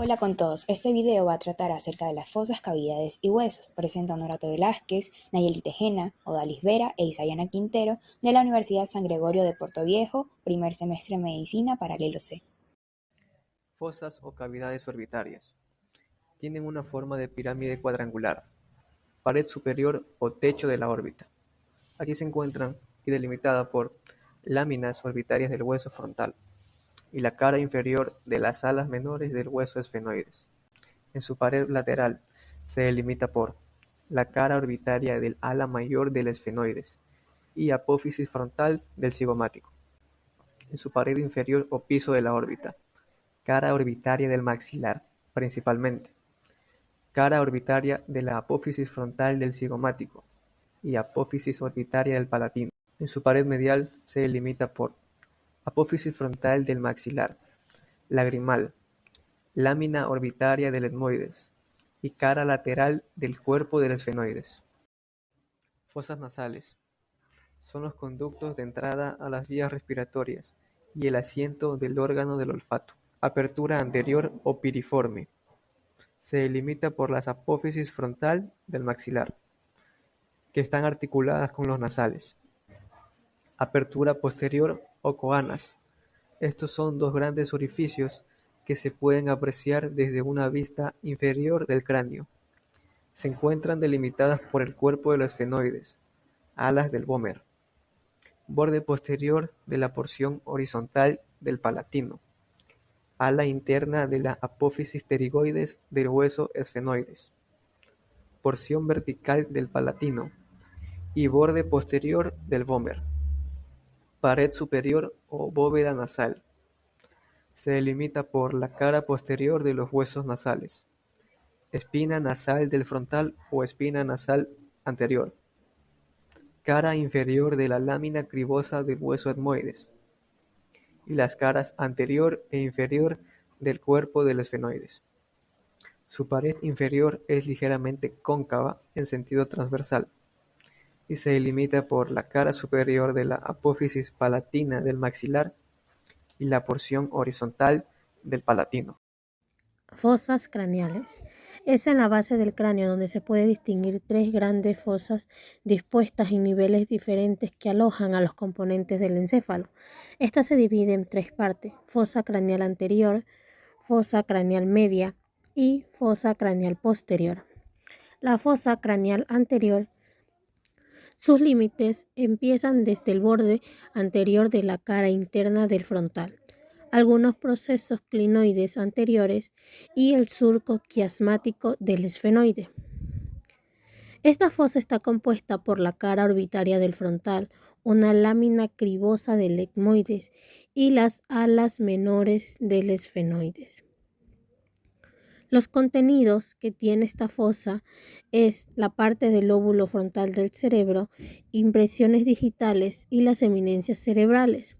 Hola con todos, este video va a tratar acerca de las fosas, cavidades y huesos. Presentan Horato Velázquez, Nayeli Tejena, Odalis Vera e Isayana Quintero de la Universidad San Gregorio de Portoviejo, primer semestre de Medicina, paralelo C. Fosas o cavidades orbitarias. Tienen una forma de pirámide cuadrangular, pared superior o techo de la órbita. Aquí se encuentran y delimitada por láminas orbitarias del hueso frontal y la cara inferior de las alas menores del hueso esfenoides. En su pared lateral se delimita por la cara orbitaria del ala mayor del esfenoides y apófisis frontal del cigomático. En su pared inferior o piso de la órbita, cara orbitaria del maxilar, principalmente, cara orbitaria de la apófisis frontal del cigomático y apófisis orbitaria del palatino. En su pared medial se delimita por apófisis frontal del maxilar, lagrimal, lámina orbitaria del etmoides y cara lateral del cuerpo del esfenoides. Fosas nasales. Son los conductos de entrada a las vías respiratorias y el asiento del órgano del olfato. Apertura anterior o piriforme. Se delimita por las apófisis frontal del maxilar, que están articuladas con los nasales. Apertura posterior o coanas. Estos son dos grandes orificios que se pueden apreciar desde una vista inferior del cráneo. Se encuentran delimitadas por el cuerpo de los esfenoides, alas del vómer, borde posterior de la porción horizontal del palatino, ala interna de la apófisis pterigoides del hueso esfenoides, porción vertical del palatino y borde posterior del vómer. Pared superior o bóveda nasal. Se delimita por la cara posterior de los huesos nasales, espina nasal del frontal o espina nasal anterior, cara inferior de la lámina cribosa del hueso etmoides y las caras anterior e inferior del cuerpo del esfenoides. Su pared inferior es ligeramente cóncava en sentido transversal y se delimita por la cara superior de la apófisis palatina del maxilar y la porción horizontal del palatino. Fosas craneales. Es en la base del cráneo donde se puede distinguir tres grandes fosas dispuestas en niveles diferentes que alojan a los componentes del encéfalo. Esta se divide en tres partes: fosa craneal anterior, fosa craneal media y fosa craneal posterior. La fosa craneal anterior, sus límites empiezan desde el borde anterior de la cara interna del frontal, algunos procesos clinoides anteriores y el surco quiasmático del esfenoide. Esta fosa está compuesta por la cara orbitaria del frontal, una lámina cribosa del etmoides y las alas menores del esfenoides. Los contenidos que tiene esta fosa es la parte del lóbulo frontal del cerebro, impresiones digitales y las eminencias cerebrales.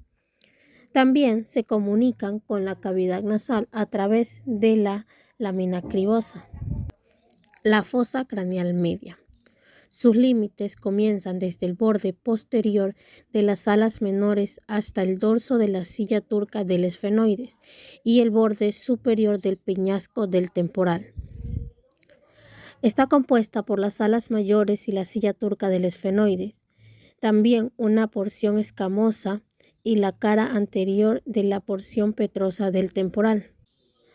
También se comunican con la cavidad nasal a través de la lámina cribosa. La fosa craneal media. Sus límites comienzan desde el borde posterior de las alas menores hasta el dorso de la silla turca del esfenoides y el borde superior del peñasco del temporal. Está compuesta por las alas mayores y la silla turca del esfenoides, también una porción escamosa y la cara anterior de la porción petrosa del temporal.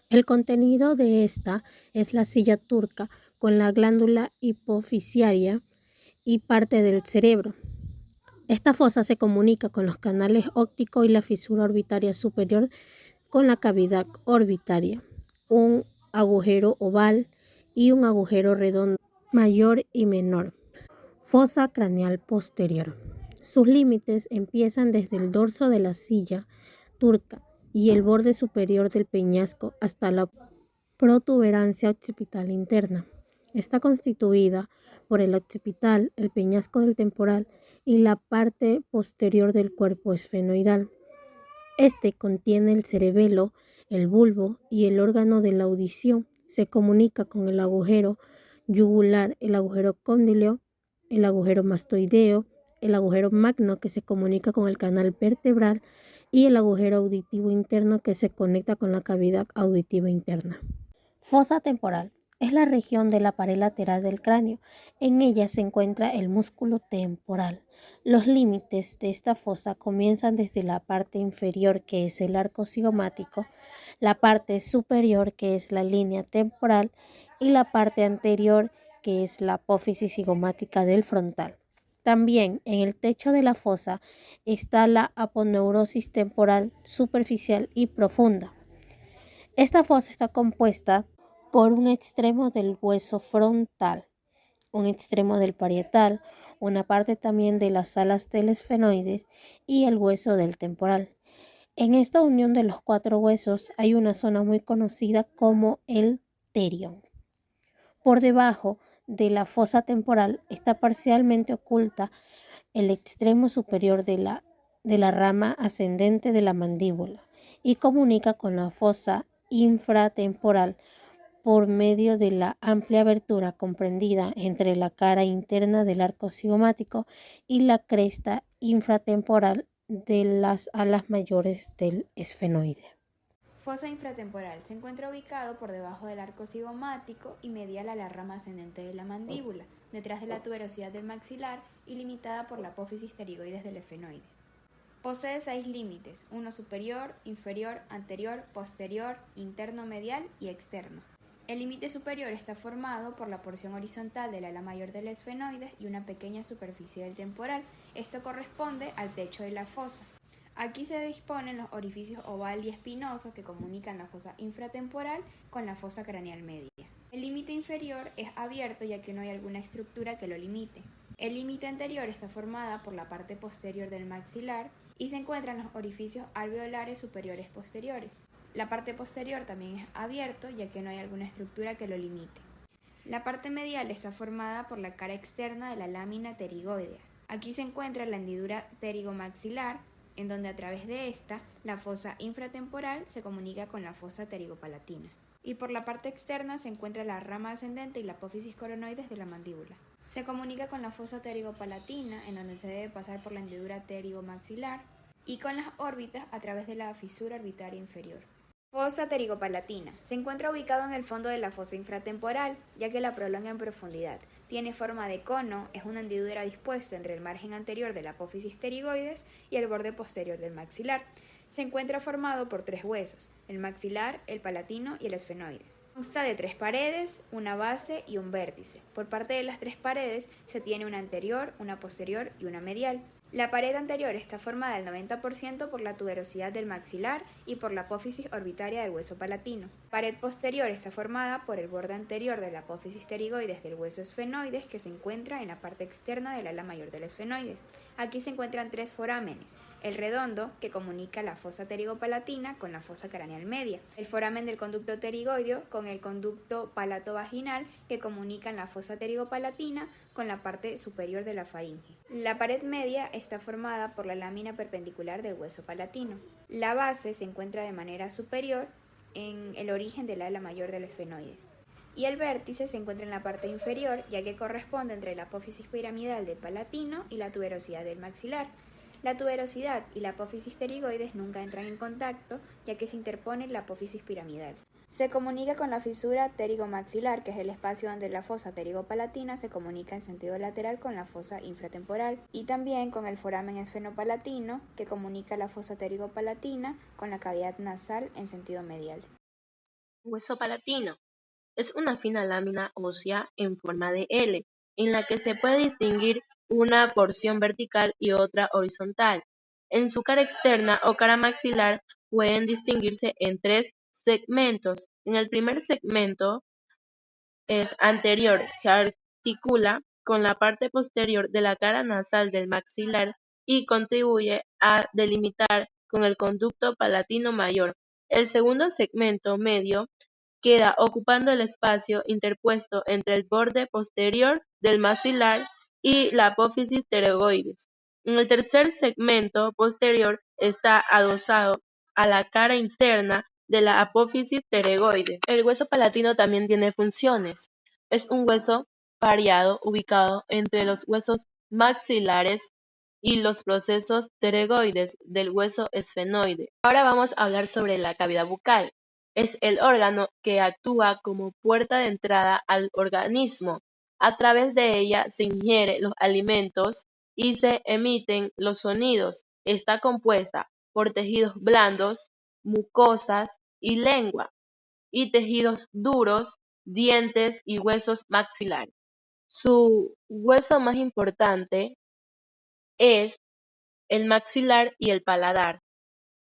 El contenido de esta es la silla turca con la glándula hipofisiaria y parte del cerebro. Esta fosa se comunica con los canales óptico y la fisura orbitaria superior con la cavidad orbitaria, un agujero oval y un agujero redondo mayor y menor. Fosa craneal posterior. Sus límites empiezan desde el dorso de la silla turca y el borde superior del peñasco hasta la protuberancia occipital interna. Está constituida por el occipital, el peñasco del temporal y la parte posterior del cuerpo esfenoidal. Este contiene el cerebelo, el bulbo y el órgano de la audición. Se comunica con el agujero yugular, el agujero cóndilo, el agujero mastoideo, el agujero magno que se comunica con el canal vertebral y el agujero auditivo interno que se conecta con la cavidad auditiva interna. Fosa temporal. Es la región de la pared lateral del cráneo. En ella se encuentra el músculo temporal. Los límites de esta fosa comienzan desde la parte inferior, que es el arco cigomático, la parte superior, que es la línea temporal, y la parte anterior, que es la apófisis cigomática del frontal. También en el techo de la fosa está la aponeurosis temporal superficial y profunda. Esta fosa está compuesta por un extremo del hueso frontal, un extremo del parietal, una parte también de las alas del esfenoides y el hueso del temporal. En esta unión de los 4 huesos hay una zona muy conocida como el terion. Por debajo de la fosa temporal está parcialmente oculta el extremo superior de la rama ascendente de la mandíbula y comunica con la fosa infratemporal por medio de la amplia abertura comprendida entre la cara interna del arco cigomático y la cresta infratemporal de las alas mayores del esfenoide. Fosa infratemporal. Se encuentra ubicado por debajo del arco cigomático y medial a la rama ascendente de la mandíbula, detrás de la tuberosidad del maxilar y limitada por la apófisis pterigoides del esfenoide. Posee 6 límites, uno superior, inferior, anterior, posterior, interno medial y externo. El límite superior está formado por la porción horizontal del ala mayor del esfenoide y una pequeña superficie del temporal. Esto corresponde al techo de la fosa. Aquí se disponen los orificios oval y espinosos que comunican la fosa infratemporal con la fosa craneal media. El límite inferior es abierto ya que no hay alguna estructura que lo limite. El límite anterior está formada por la parte posterior del maxilar y se encuentran los orificios alveolares superiores posteriores. La parte posterior también es abierto ya que no hay alguna estructura que lo limite. La parte medial está formada por la cara externa de la lámina pterigoidea. Aquí se encuentra la hendidura pterigomaxilar, en donde a través de esta, la fosa infratemporal se comunica con la fosa pterigopalatina. Y por la parte externa se encuentra la rama ascendente y la apófisis coronoides de la mandíbula. Se comunica con la fosa pterigopalatina, en donde se debe pasar por la hendidura pterigomaxilar, y con las órbitas a través de la fisura orbitaria inferior. Fosa pterigopalatina. Se encuentra ubicado en el fondo de la fosa infratemporal, ya que la prolonga en profundidad. Tiene forma de cono, es una hendidura dispuesta entre el margen anterior de la apófisis pterigoides y el borde posterior del maxilar. Se encuentra formado por 3 huesos, el maxilar, el palatino y el esfenoides. Consta de 3 paredes, una base y un vértice. Por parte de las 3 paredes se tiene una anterior, una posterior y una medial. La pared anterior está formada al 90% por la tuberosidad del maxilar y por la apófisis orbitaria del hueso palatino. La pared posterior está formada por el borde anterior de la apófisis pterigoides del hueso esfenoides, que se encuentra en la parte externa del ala mayor del esfenoides. Aquí se encuentran 3 forámenes: el redondo, que comunica la fosa pterigopalatina con la fosa craneal media, el foramen del conducto pterigoideo con el conducto palato-vaginal, que comunican la fosa pterigopalatina con la parte superior de la faringe. La pared media está formada por la lámina perpendicular del hueso palatino. La base se encuentra de manera superior en el origen del ala mayor del esfenoides. Y el vértice se encuentra en la parte inferior, ya que corresponde entre la apófisis piramidal del palatino y la tuberosidad del maxilar. La tuberosidad y la apófisis pterigoides nunca entran en contacto, ya que se interpone la apófisis piramidal. Se comunica con la fisura pterigomaxilar, que es el espacio donde la fosa pterigopalatina se comunica en sentido lateral con la fosa infratemporal, y también con el foramen esfenopalatino, que comunica la fosa pterigopalatina con la cavidad nasal en sentido medial. Hueso palatino. Es una fina lámina ósea en forma de L, en la que se puede distinguir una porción vertical y otra horizontal. En su cara externa o cara maxilar pueden distinguirse en 3 segmentos. En el primer segmento es anterior, se articula con la parte posterior de la cara nasal del maxilar y contribuye a delimitar con el conducto palatino mayor. El segundo segmento medio queda ocupando el espacio interpuesto entre el borde posterior del maxilar y la apófisis pterigoides. En el tercer segmento posterior está adosado a la cara interna de la apófisis pterigoide. El hueso palatino también tiene funciones. Es un hueso pariado ubicado entre los huesos maxilares y los procesos pterigoides del hueso esfenoide. Ahora vamos a hablar sobre la cavidad bucal. Es el órgano que actúa como puerta de entrada al organismo. A través de ella se ingieren los alimentos y se emiten los sonidos. Está compuesta por tejidos blandos, mucosas y lengua, y tejidos duros, dientes y huesos maxilares. Su hueso más importante es el maxilar y el paladar.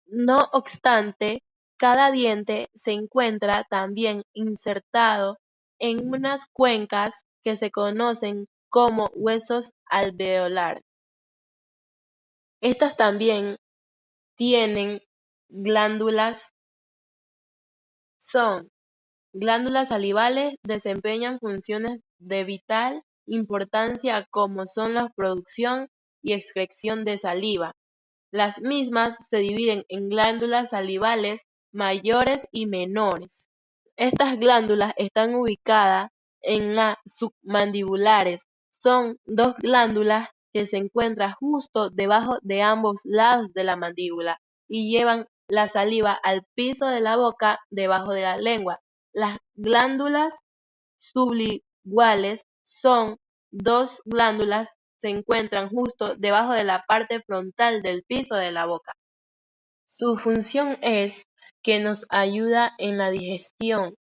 No obstante, cada diente se encuentra también insertado en unas cuencas que se conocen como huesos alveolares. Estas también tienen glándulas, son glándulas salivales, desempeñan funciones de vital importancia como son la producción y excreción de saliva. Las mismas se dividen en glándulas salivales mayores y menores. Estas glándulas están ubicadas en las submandibulares. Son dos glándulas que se encuentran justo debajo de ambos lados de la mandíbula y llevan la saliva al piso de la boca debajo de la lengua. Las glándulas sublinguales son dos glándulas se encuentran justo debajo de la parte frontal del piso de la boca. Su función es que nos ayuda en la digestión.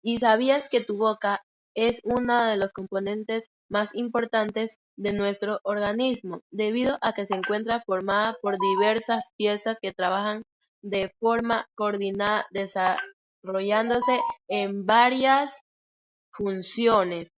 ¿Y sabías que tu boca es uno de los componentes más importantes de nuestro organismo, debido a que se encuentra formada por diversas piezas que trabajan de forma coordinada, desarrollándose en varias funciones?